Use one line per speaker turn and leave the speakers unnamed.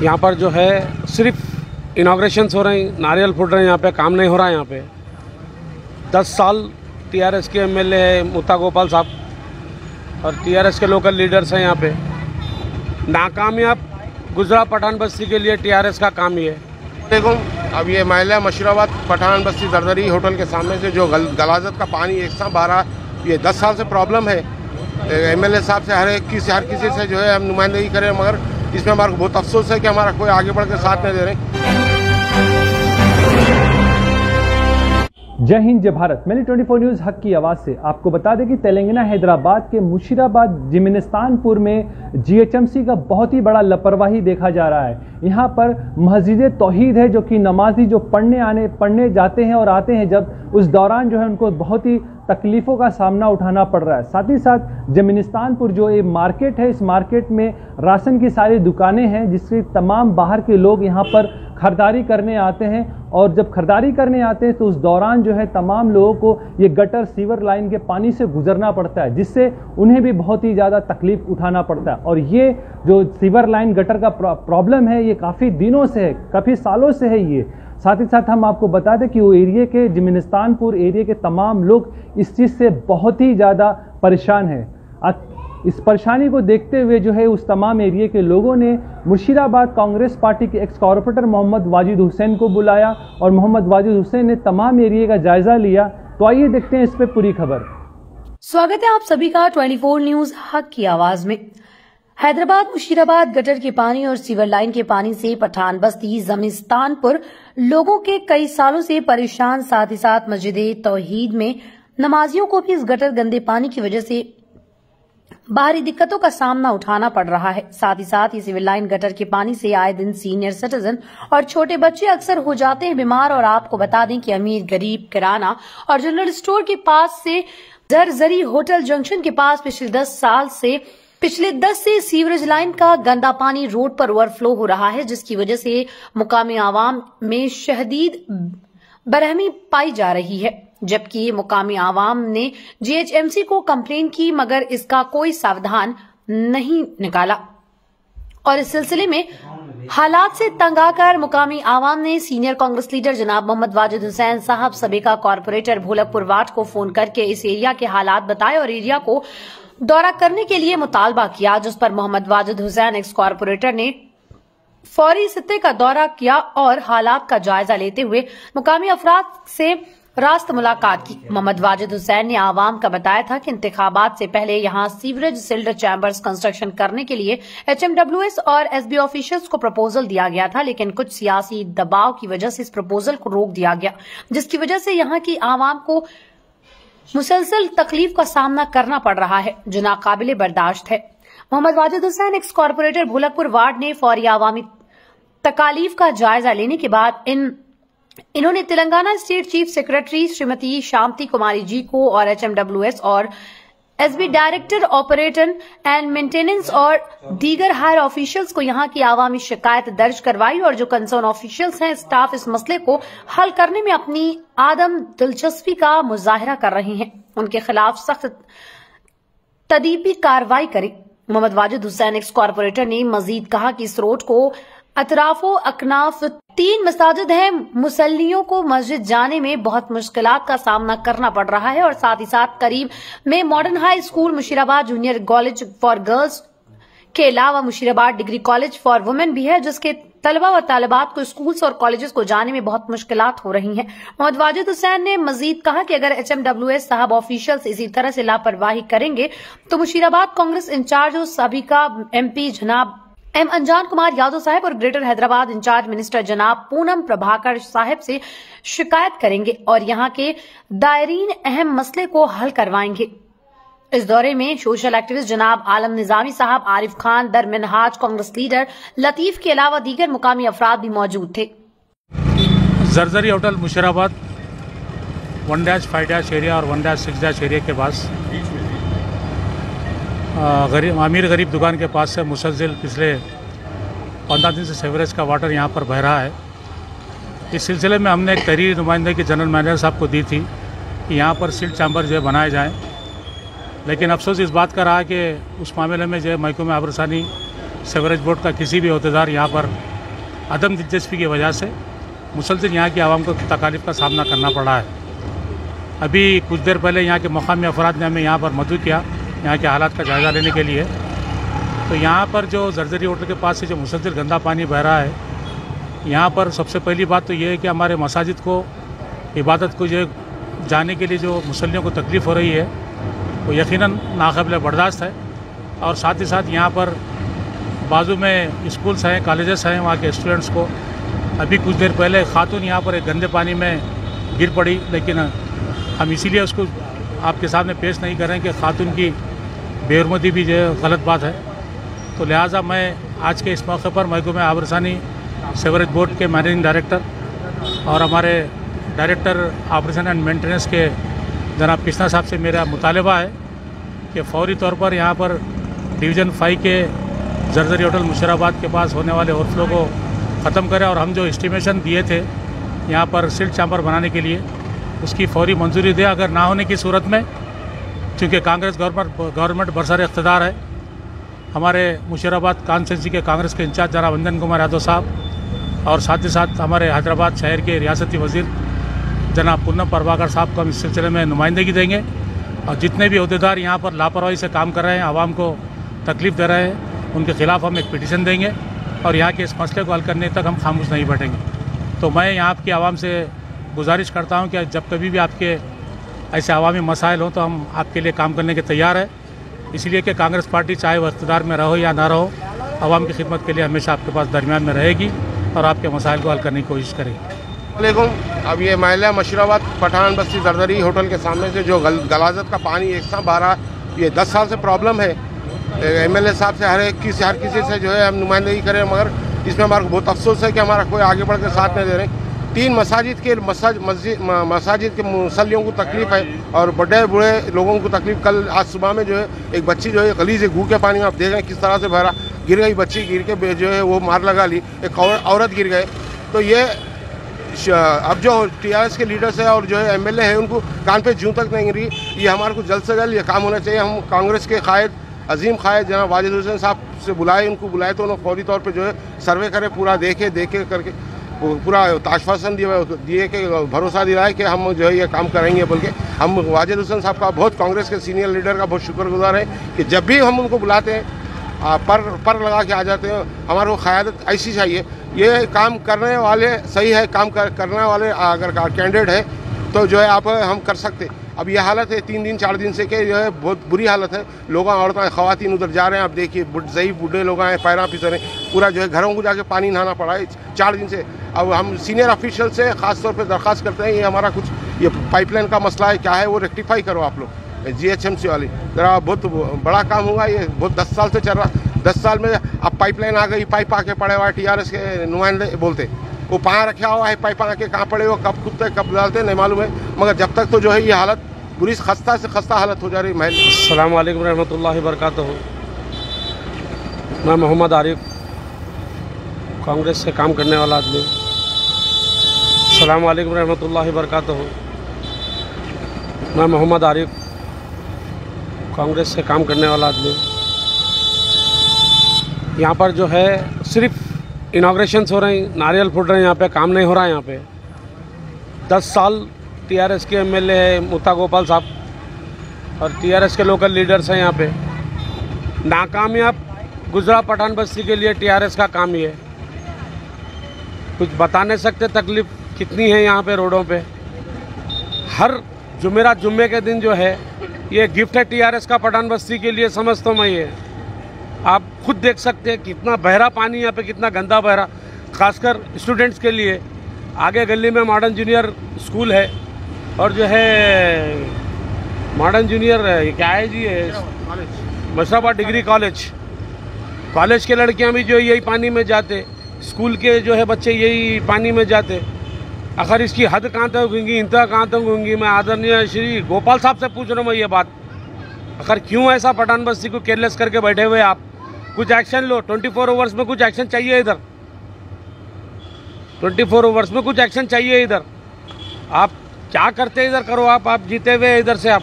यहाँ पर जो है सिर्फ इनाग्रेशंस हो रहे हैं, नारियल फूट रहे हैं, यहाँ पे काम नहीं हो रहा है। यहाँ पे 10 साल टीआरएस के एमएलए है मुत्ता गोपाल साहब और टीआरएस के लोकल लीडर्स हैं। यहाँ पे नाकामयाब गुजरा पठान बस्ती के लिए टीआरएस का काम ही है।
देखो अब ये महिला मशराबाद पठान बस्ती जरदरी होटल के सामने से जो गलाजत का पानी एक साथ आ रहा, ये 10 साल से प्रॉब्लम है। एमएलए साहब से हर किसी से जो है हम नुमाइंदगी करें, मगर इसमें हमारा बहुत अफसोस है कि हमारा कोई आगे बढ़ कर साथ नहीं दे रहे।
जय हिंद, जय भारत। मैंने 24 न्यूज़ हक की आवाज़ से आपको बता दें कि तेलंगाना हैदराबाद के मुशीराबाद जिमिनिस्तानपुर में जीएचएमसी का बहुत ही बड़ा लापरवाही देखा जा रहा है। यहाँ पर मस्जिद तौहीद है, जो कि नमाजी जो पढ़ने जाते हैं और आते हैं, जब उस दौरान जो है उनको बहुत ही तकलीफ़ों का सामना उठाना पड़ रहा है। साथ ही साथ जिमिनिस्तानपुर जो एक मार्केट है, इस मार्केट में राशन की सारी दुकानें हैं, जिससे तमाम बाहर के लोग यहाँ पर खरीदारी करने आते हैं। और जब खरीदारी करने आते हैं तो उस दौरान जो है तमाम लोगों को ये गटर सीवर लाइन के पानी से गुजरना पड़ता है, जिससे उन्हें भी बहुत ही ज़्यादा तकलीफ उठाना पड़ता है। और ये जो सीवर लाइन गटर का प्रॉब्लम है, ये काफ़ी दिनों से है, काफ़ी सालों से है ये। साथ ही साथ हम आपको बता दें कि वो एरिया के जिमिनिस्तानपुर एरिया के तमाम लोग इस चीज़ से बहुत ही ज़्यादा परेशान हैं। इस परेशानी को देखते हुए जो है उस तमाम एरिया के लोगों ने मुशीराबाद कांग्रेस पार्टी के एक्स कॉर्पोरेटर मोहम्मद वाजिद हुसैन को बुलाया और मोहम्मद वाजिद हुसैन ने तमाम एरिया का जायजा लिया। तो आइए देखते हैं इस पे पूरी खबर।
स्वागत है आप सभी का 24 न्यूज़ हक की आवाज में। हैदराबाद मुशीराबाद गटर के पानी और सीवर लाइन के पानी से पठान बस्ती जिमिनिस्तानपुर लोगों के कई सालों से परेशान। साथ ही साथ मस्जिद तौहीद में नमाजियों को भी इस गटर गंदे पानी की वजह से बाहरी दिक्कतों का सामना उठाना पड़ रहा है। साथ ही साथ ये सिविल लाइन गटर के पानी से आए दिन सीनियर सिटीजन और छोटे बच्चे अक्सर हो जाते हैं बीमार। और आपको बता दें कि अमीर गरीब किराना और जनरल स्टोर के पास से जरजरी होटल जंक्शन के पास पिछले 10 से सीवरेज लाइन का गंदा पानी रोड पर ओवरफ्लो हो रहा है, जिसकी वजह से मुकामी आवाम में शदीद बरहमी पाई जा रही है। जबकि मुकामी आवाम ने जीएचएमसी को कंप्लेन की, मगर इसका कोई सावधान नहीं निकाला। और इस सिलसिले में हालात से तंग आकर मुकामी आवाम ने सीनियर कांग्रेस लीडर जनाब मोहम्मद वाजिद हुसैन साहब, सबेका कॉर्पोरेटर भोलकपुर वार्ड को फोन करके इस एरिया के हालात बताए और एरिया को दौरा करने के लिए मुतालबा किया, जिस पर मोहम्मद वाजिद हुसैन एक्स कॉर्पोरेटर ने फौरी सतह का दौरा किया और हालात का जायजा लेते हुए मुकामी अफराद से रास्त मुलाकात की। मोहम्मद वाजिद हुसैन ने आवाम का बताया था कि इंतखाबात से पहले यहां सीवरेज सिल्ड चैम्बर्स कंस्ट्रक्शन करने के लिए HMWS और SB ऑफिशियल्स को प्रपोजल दिया गया था, लेकिन कुछ सियासी दबाव की वजह से इस प्रपोजल को रोक दिया गया, जिसकी वजह से यहां की आवाम को मुसलसल तकलीफ का सामना करना पड़ रहा है, जो नाकाबिले बर्दाश्त है। Mohammed Wajid Hussain ex corporator Bholakpur ward ने फौरी आवामी तकालीफ का जायजा लेने के बाद इन्होंने Telangana state chief secretary Shrimati Shanti Kumari ji को और HMWS और SB director operation and maintenance और दीगर हायर ऑफिशियल्स को यहां की आवामी शिकायत दर्ज करवाई। और जो कंसर्न ऑफिशियल्स हैं, स्टाफ इस मसले को हल करने में अपनी आदम दिलचस्पी का मुजाहिरा कर रहे हैं, उनके खिलाफ सख्त तदीबी कार्रवाई करे। मोहम्मद वाजिद हुसैन एक्स कॉर्पोरेटर ने मजीद कहा कि इस रोड को अतराफो अकनाफ 3 मसाजिद हैं, मुसल्लियों को मस्जिद जाने में बहुत मुश्किलात का सामना करना पड़ रहा है। और साथ ही साथ करीब में modern high school Musheerabad junior college for girls के अलावा Musheerabad degree college for women भी है, जिसके तलबा व तालिबात को स्कूल्स और कॉलेजेस को जाने में बहुत मुश्किलात हो रही हैं। मोहम्मद वाजिद हुसैन ने मजीद कहा कि अगर HMWS साहब ऑफिशियल्स इसी तरह से लापरवाही करेंगे तो मुशीराबाद कांग्रेस इंचार्ज और सबीका MP जनाब M अंजान कुमार यादव साहब और ग्रेटर हैदराबाद इंचार्ज मिनिस्टर जनाब पूनम प्रभाकर साहब से शिकायत करेंगे और यहां के दायरीन अहम मसले को हल करवाएंगे। इस दौरे में सोशल एक्टिविस्ट जनाब आलम निजामी साहब, आरिफ खान, दरमिनहाज कांग्रेस लीडर लतीफ के अलावा दीगर मुकामी अफराद भी मौजूद थे।
जरजरी होटल मुशीराबाद 1-5- एरिया और 1-6- एरिया के पास अमीर गरीब दुकान के पास से मुसलसल पिछले 15 दिन से सीवरेज का वाटर यहाँ पर बह रहा है। इस सिलसिले में हमने एक तहरीरी नुमाइंदगी जनरल मैनेजर साहब को दी थी कि यहाँ पर सिल्ट चैम्बर जो है बनाए जाएँ, लेकिन अफसोस इस बात का रहा कि उस मामले में जो है महकूमा आबरसानी सीवरेज बोर्ड का किसी भी अहदेदार यहाँ पर अदम दिलचस्पी की वजह से मुसलसल यहाँ की आवाम को तकालीफ का सामना करना पड़ा है। अभी कुछ देर पहले यहाँ के मकामी अफराद ने हमें यहाँ पर मदऊ किया यहाँ के हालात का जायज़ा लेने के लिए। तो यहाँ पर जो जरजरी होटल के पास से जो मुसलसल गंदा पानी बह रहा है, यहाँ पर सबसे पहली बात तो ये है कि हमारे मसाजिद को इबादत को जो जाने के लिए जो मुसल्लियों को तकलीफ़ हो रही है वो यकीनन नाक़ाबिल बर्दाश्त है। और साथ ही साथ यहाँ पर बाजू में स्कूल्स हैं, कॉलेजेस हैं, वहाँ के स्टूडेंट्स को अभी कुछ देर पहले खातून यहाँ पर एक गंदे पानी में गिर पड़ी, लेकिन हम इसीलिए उसको आपके सामने पेश नहीं कर रहे हैं कि खातून की बेहरमती भी जो है गलत बात है। तो लिहाजा मैं आज के इस मौके पर महकमा आबरसानी सेवरेज बोर्ड के मैनेजिंग डायरेक्टर और हमारे डायरेक्टर ऑपरेशन एंड मेंटेनेंस के जनाब कृष्णा साहब से मेरा मुतालबा है कि फौरी तौर पर यहाँ पर डिवीज़न 5 के जरजरी होटल मुशीराबाद के पास होने वाले ओवरफ्लो को ख़त्म करें और हम जो एस्टिमेशन दिए थे यहाँ पर सिल्ट चैम्बर बनाने के लिए उसकी फौरी मंजूरी दे। अगर ना होने की सूरत में, चूँकि कांग्रेस गवर्नमेंट बरसर इक़्तिदार है, हमारे मुशीराबाद कॉन्स्टिट्यूंसी के कांग्रेस के इंचार्ज जनाब अंजन कुमार यादव साहब और साथ ही साथ हमारे हैदराबाद शहर के रियासती वज़ीर जनाब पूनम प्रभाकर साहब को हम इस सिलसिले में नुमाइंदगी देंगे। और जितने भी अहदेदार यहाँ पर लापरवाही से काम कर रहे हैं, आवाम को तकलीफ़ दे रहे हैं, उनके ख़िलाफ़ हम एक पिटीशन देंगे और यहाँ के इस मसले को हल करने तक हम खामोश नहीं बैठेंगे। तो मैं यहाँ की आवाम से गुजारिश करता हूँ कि जब कभी भी आपके ऐसे अवामी मसाइल हों तो हम आपके लिए काम करने के तैयार हैं, इसलिए कि कांग्रेस पार्टी चाहे वो इक़्तिदार में रहो या ना रहो, आवाम की खिदमत के लिए हमेशा आपके पास दरमियान में रहेगी और आपके मसाइल को हल करने की कोशिश करेगी।
अब ये महिला मशीराबाद पठान बस्ती जरदरी होटल के सामने से जो गलाजत का पानी एक साथ बह रहा, ये 10 साल से प्रॉब्लम है। एमएलए साहब से हर किसी से जो है हम नुमाइंदगी करें, मगर इसमें हमारे को बहुत अफसोस है कि हमारा कोई आगे बढ़ कर साथ नहीं दे रहे। 3 मसाजिद के मुसल्लियों को तकलीफ़ है और बड़े बूढ़े लोगों को तकलीफ़। कल आज सुबह में जो है एक बच्ची जो है गली से गू के पानी में आप देख रहे हैं किस तरह से भरा, गिर गई बच्ची, गिर के जो है वो मार लगा ली, एक औरत गिर गए। तो ये अब जो टीआरएस के लीडर्स है और जो है एमएलए है उनको कान पे जूं तक नहीं रही। ये हमारे को जल्द से जल्द ये काम होना चाहिए। हम कांग्रेस के कायद अजीम कायद जनाब वाजिद हुसैन साहब से उनको बुलाए तो उन्होंने फौरी तौर पे जो है सर्वे करे, पूरा देखे करके पूरा आश्वासन दिए कि भरोसा दिलाए कि हम जो है ये काम करेंगे। बोल के हम वाजिद हुसैन साहब का बहुत, कांग्रेस के सीनियर लीडर का बहुत शुक्रगुजार है कि जब भी हम उनको बुलाते हैं पर लगा के आ जाते हैं। हमारे को क़यादत ऐसी चाहिए, ये काम करने वाले सही है, काम करने वाले अगर कैंडिडेट है तो जो है आप हम कर सकते। अब ये हालत है 3 दिन 4 दिन से कि जो है बहुत बुरी हालत है। लोग औरतें ख़वातीन उधर जा रहे हैं, आप देखिए ज़ईफ़ बूढ़े लोग आए पैरा फिस रहे, पूरा जो है घरों को जाके पानी नहाना पड़ा है 4 दिन से। अब हम सीनियर ऑफिशियल से ख़ास तौर पे दरख्वास्त करते हैं, ये हमारा कुछ ये पाइपलाइन का मसला है, क्या है वो रेक्टिफाई करो आप लोग GHMC वाली। ज़रा बहुत बड़ा काम होगा, ये बहुत 10 साल से चल रहा। 10 साल में अब पाइपलाइन आ गई, पाइप आके पड़े हुआ है, टीआरएस के नुमाइंदे बोलते वो पाया रखा हुआ है, पाइप आके कहाँ पड़े हो, कब खुदते कब डालते नहीं मालूम है। मगर जब तक तो जो है ये हालत बुरी खस्ता से खस्ता हालत हो जा रही।
अस्सलाम वालेकुम रहमतुल्लाहि बरकातहू। मैं मोहम्मद आरिफ, कांग्रेस से काम करने वाला आदमी। अस्सलाम वालेकुम रहमतुल्लाहि बरकातहू। मैं मोहम्मद आरिफ, कांग्रेस से काम करने वाला आदमी। यहाँ पर जो है सिर्फ इनाग्रेशंस हो रहे हैं, नारियल फूट रहे हैं, यहाँ पे काम नहीं हो रहा है। यहाँ पे 10 साल टीआरएस के एमएलए है मुत्ता गोपाल साहब और टीआरएस के लोकल लीडर्स हैं यहाँ पे। नाकामयाब गुजरा पठान बस्ती के लिए टीआरएस का काम ही है। कुछ बता नहीं सकते तकलीफ़ कितनी है यहाँ पे रोडों पे। हर जुमे के दिन जो है ये गिफ्ट है टीआरएस का पठान बस्ती के लिए, समझता हूँ मैं। ये आप खुद देख सकते हैं कितना बहरा पानी यहाँ पे, कितना गंदा बहरा, खासकर स्टूडेंट्स के लिए। आगे गली में मॉडर्न जूनियर स्कूल है और जो है मॉडर्न जूनियर क्या है जी, मशराबाद डिग्री कॉलेज के लड़कियां भी जो यही पानी में जाते, स्कूल के जो है बच्चे यही पानी में जाते। आखिर इसकी हद कहाँ तक होंगी, इंतहा कहाँ तक होंगी? मैं आदरणीय श्री गोपाल साहब से पूछ रहा हूँ मैं ये बात, आखिर क्यों ऐसा पठान बस्ती को केयरलेस करके बैठे हुए आप? कुछ एक्शन लो। 24 आवर्स में कुछ एक्शन चाहिए इधर, 24 आवर्स में कुछ एक्शन चाहिए इधर। आप क्या करते इधर करो, आप जीते हुए इधर से आप